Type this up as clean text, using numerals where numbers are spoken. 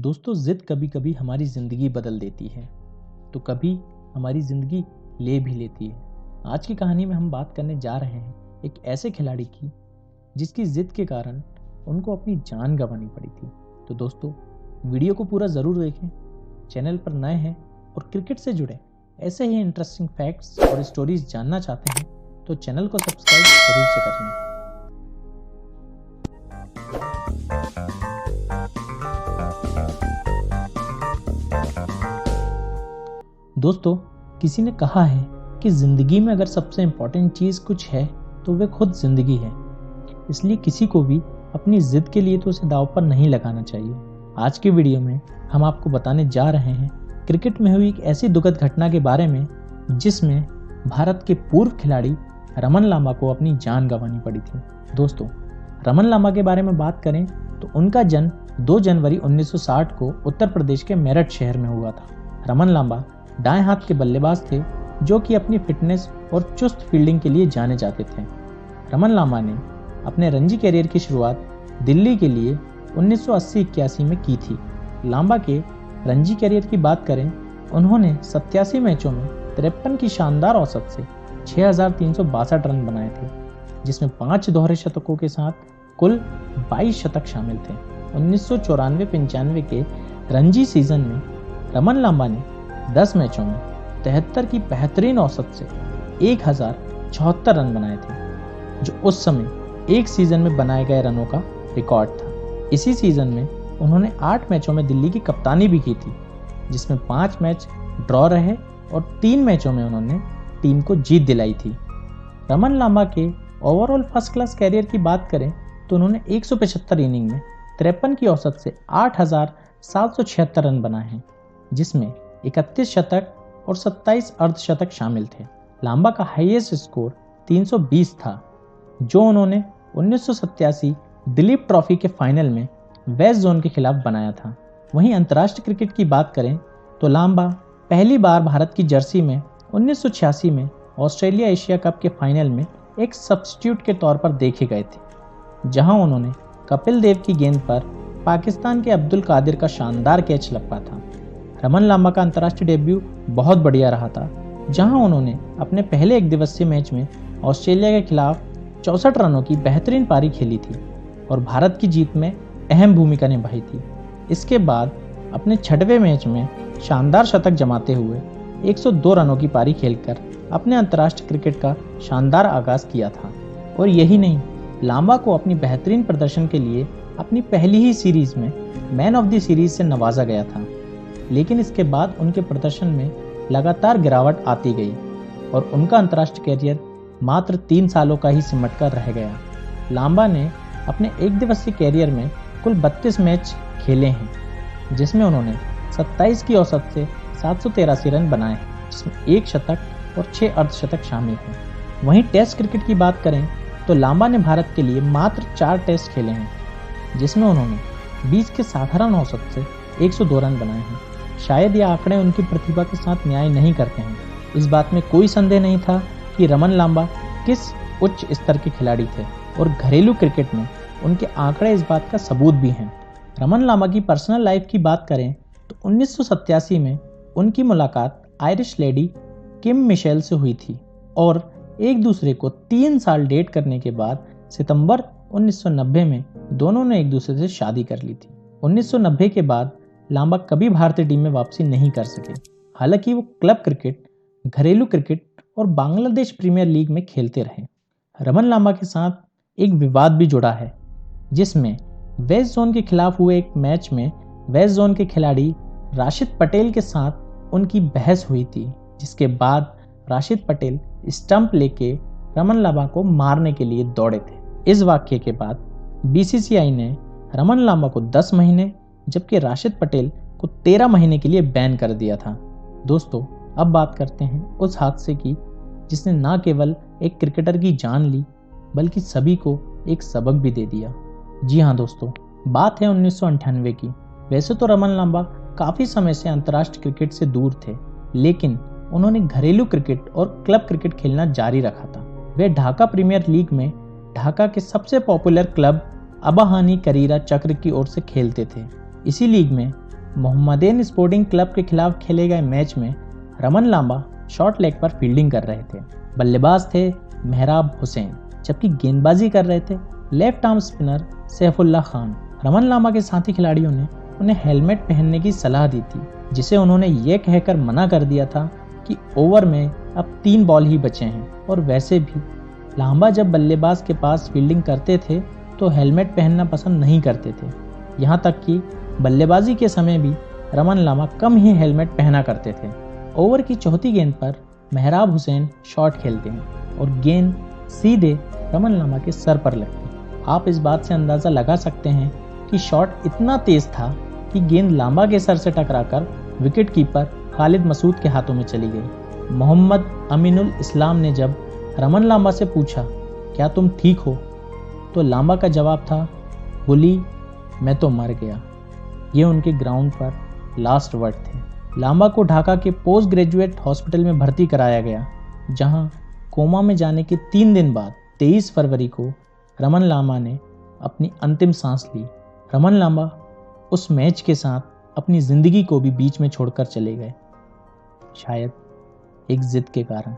दोस्तों, जिद कभी कभी हमारी ज़िंदगी बदल देती है तो कभी हमारी ज़िंदगी ले भी लेती है। आज की कहानी में हम बात करने जा रहे हैं एक ऐसे खिलाड़ी की जिसकी जिद के कारण उनको अपनी जान गंवानी पड़ी थी। तो दोस्तों, वीडियो को पूरा ज़रूर देखें। चैनल पर नए हैं और क्रिकेट से जुड़े ऐसे ही इंटरेस्टिंग फैक्ट्स और स्टोरीज जानना चाहते हैं तो चैनल को सब्सक्राइब जरूर से कर लें। दोस्तों, किसी ने कहा है कि ज़िंदगी में अगर सबसे इम्पोर्टेंट चीज़ कुछ है तो वह खुद ज़िंदगी है। इसलिए किसी को भी अपनी ज़िद के लिए तो उसे दांव पर नहीं लगाना चाहिए। आज के वीडियो में हम आपको बताने जा रहे हैं क्रिकेट में हुई एक ऐसी दुखद घटना के बारे में जिसमें भारत के पूर्व खिलाड़ी रमन लांबा को अपनी जान गंवानी पड़ी थी। दोस्तों, रमन लांबा के बारे में बात करें तो उनका जन्म 2 जनवरी 1960 को उत्तर प्रदेश के मेरठ शहर में हुआ था। रमन लांबा दाएं हाथ के बल्लेबाज थे जो कि अपनी फिटनेस और चुस्त फील्डिंग के लिए जाने जाते थे। रमन लांबा ने अपने रणजी कैरियर की शुरुआत दिल्ली के लिए 1980-81 में की थी। लांबा के रणजी कैरियर की बात करें, उन्होंने 87 मैचों में 53 की शानदार औसत से 6,362 रन बनाए थे, जिसमें 5 दोहरे शतकों के साथ कुल 22 शतक शामिल थे। 1994-95 के रणजी सीजन में रमन लांबा ने 10 मैचों में 73 की बेहतरीन औसत से 1,074 रन बनाए थे, जो उस समय एक सीजन में बनाए गए रनों का रिकॉर्ड था। इसी सीजन में उन्होंने 8 मैचों में दिल्ली की कप्तानी भी की थी, जिसमें 5 मैच ड्रॉ रहे और 3 मैचों में उन्होंने टीम को जीत दिलाई थी। रमन लांबा के ओवरऑल फर्स्ट क्लास कैरियर की बात करें तो उन्होंने 175 इनिंग में 53 की औसत से 8,776 रन बनाए हैं, जिसमें 31 शतक और 27 अर्धशतक शामिल थे। लांबा का हाईएस्ट स्कोर 320 था, जो उन्होंने 1987 दिलीप ट्रॉफी के फाइनल में वेस्ट जोन के खिलाफ बनाया था। वहीं अंतर्राष्ट्रीय क्रिकेट की बात करें तो लांबा पहली बार भारत की जर्सी में 1986 में ऑस्ट्रेलिया एशिया कप के फाइनल में एक सब्स्टिट्यूट के तौर पर देखे गए थे, जहां उन्होंने कपिल देव की गेंद पर पाकिस्तान के अब्दुल कादिर का शानदार कैच लपका था। रमन लांबा का अंतर्राष्ट्रीय डेब्यू बहुत बढ़िया रहा था, जहां उन्होंने अपने पहले एक दिवसीय मैच में ऑस्ट्रेलिया के खिलाफ 64 रनों की बेहतरीन पारी खेली थी और भारत की जीत में अहम भूमिका निभाई थी। इसके बाद अपने 6वें मैच में शानदार शतक जमाते हुए 102 रनों की पारी खेलकर अपने अंतर्राष्ट्रीय क्रिकेट का शानदार आगाज किया था। और यही नहीं, लांबा को अपनी बेहतरीन प्रदर्शन के लिए अपनी पहली ही सीरीज में मैन ऑफ द सीरीज से नवाजा गया था, लेकिन इसके बाद उनके प्रदर्शन में लगातार गिरावट आती गई और उनका अंतर्राष्ट्रीय कैरियर मात्र 3 सालों का ही सिमट कर रह गया। लांबा ने अपने एक दिवसीय कैरियर में कुल 32 मैच खेले हैं, जिसमें उन्होंने 27 की औसत से 783 रन बनाए हैं, जिसमें 1 शतक और 6 अर्धशतक शामिल हैं। वहीं टेस्ट क्रिकेट की बात करें तो लांबा ने भारत के लिए मात्र 4 टेस्ट खेले हैं, जिसमें उन्होंने 20 के साधारण औसत से 102 रन बनाए हैं। शायद ये आंकड़े उनकी प्रतिभा के साथ न्याय नहीं करते हैं। इस बात में कोई संदेह नहीं था कि रमन लांबा किस उच्च स्तर के खिलाड़ी थे और घरेलू क्रिकेट में उनके आंकड़े इस बात का सबूत भी हैं। रमन लांबा की पर्सनल लाइफ की बात करें तो 1987 में उनकी मुलाकात आयरिश लेडी किम मिशेल से हुई थी और एक दूसरे को 3 साल डेट करने के बाद सितंबर 1990 में दोनों ने एक दूसरे से शादी कर ली थी। 1990 के बाद लांबा कभी भारतीय टीम में वापसी नहीं कर सके। हालांकि वो क्लब क्रिकेट, घरेलू क्रिकेट और बांग्लादेश प्रीमियर लीग में खेलते रहे। रमन लांबा के साथ एक विवाद भी जुड़ा है, जिसमें वेस्ट जोन के खिलाफ हुए एक मैच में वेस्ट जोन के खिलाड़ी राशिद पटेल के साथ उनकी बहस हुई थी, जिसके बाद राशिद पटेल स्टंप लेके रमन लांबा को मारने के लिए दौड़े थे। इस वाक्य के बाद बीसीसीआई ने रमन लांबा को 10 महीने जबकि राशिद पटेल को 13 महीने के लिए बैन कर दिया था। दोस्तों, अब बात करते हैं उस हादसे की जिसने न केवल एक क्रिकेटर की जान ली बल्कि सभी को एक सबक भी दे दिया। जी हाँ दोस्तों, बात है 1998 की। वैसे तो रमन लांबा काफ़ी समय से अंतर्राष्ट्रीय क्रिकेट से दूर थे, लेकिन उन्होंने घरेलू क्रिकेट और क्लब क्रिकेट खेलना जारी रखा था। वे ढाका प्रीमियर लीग में ढाका के सबसे पॉपुलर क्लब अबाहानी करीरा चक्र की ओर से खेलते थे। इसी लीग में मोहम्मदन स्पोर्टिंग क्लब के खिलाफ खेले गए मैच में रमन लांबा शॉर्ट लेग पर फील्डिंग कर रहे थे। बल्लेबाज थे मेहराब हुसैन, जबकि गेंदबाजी कर रहे थे left arm spinner Saifullah Khan. Raman Lamba के साथी खिलाड़ियों ने उन्हें हेलमेट पहनने की सलाह दी थी, जिसे उन्होंने ये कहकर मना कर दिया था कि ओवर में अब 3 बॉल ही बचे हैं। और वैसे भी लांबा जब बल्लेबाज के पास फील्डिंग करते थे तो हेलमेट पहनना पसंद नहीं करते थे। यहाँ तक कि बल्लेबाजी के समय भी रमन लांबा कम ही हेलमेट पहना करते थे। ओवर की चौथी गेंद पर मेहराब हुसैन शॉट खेलते हैं और गेंद सीधे रमन लांबा के सर पर लगती। आप इस बात से अंदाज़ा लगा सकते हैं कि शॉट इतना तेज था कि गेंद लांबा के सर से टकराकर विकेट कीपर खालिद मसूद के हाथों में चली गई। मोहम्मद अमीनुल इस्लाम ने जब रमन लांबा से पूछा, क्या तुम ठीक हो, तो लांबा का जवाब था, बुली मैं तो मर गया। ये उनके ग्राउंड पर लास्ट वर्ड थे। लांबा को ढाका के पोस्ट ग्रेजुएट हॉस्पिटल में भर्ती कराया गया, जहां कोमा में जाने के 3 दिन बाद 23 फरवरी को रमन लांबा ने अपनी अंतिम सांस ली। रमन लांबा उस मैच के साथ अपनी ज़िंदगी को भी बीच में छोड़कर चले गए, शायद एक जिद के कारण।